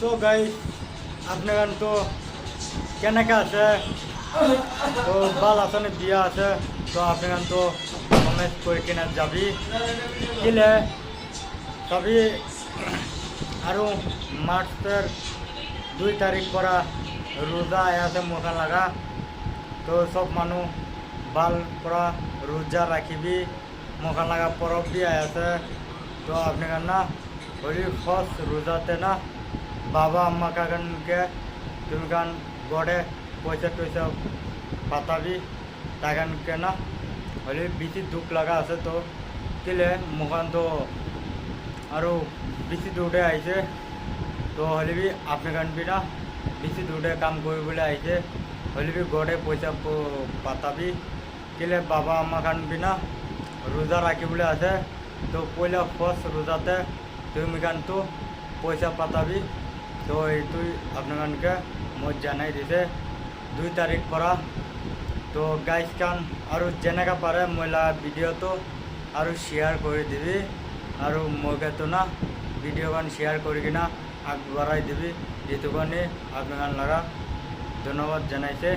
So guys আপনার তো কেনেকে আছে তো বাল আসনে বিয়া আছে তো আপনার তো কমেন্ট করে কিনা যাবি কিলে তবে আৰু মার্চের 2 তারিখ পরা রোজা আছে মোকা লাগা তো সব মানুষ বাল পরা রোজা রাখিবি মোকা লাগা পরব বি আছে তো আপনার না হলি ফার্স্ট রোজাতে না বাবা আম্মা কাকানকে তুমি কান গড়ে পয়সা টয়সা পাতাবি তাকানকে না হলে বেশি দুঃখ লাগা আছে তো কেলে মোকান তো আৰু বেশি দূরে আইছে তো হলে বি আপনার বি না বেশি দূরে কাম করবলে আইছে হলে বি গড়ে পয়সা পাতাবি কেলে বাবা আম্মা খান বি না রোজা রাখিবলে আছে তো পয়লা ফার্স্ট রোজাতে তুমি কান তো পয়সা পাতাবি তো এইটুই আপনাকে মই জানাই দিছে 2 তারিখ পরা তো গাইজ কান আৰু যেনেকা পাৰে মহিলা ভিডিও তো আৰু শেয়াৰ কৰে দিবি আৰু মোকে তো না ভিডিও গান শেয়াৰ কৰে কিনা আগ বাড়াই দিবি যেটুকানি আপনাৰ লাগা ধন্যবাদ জানাইছে।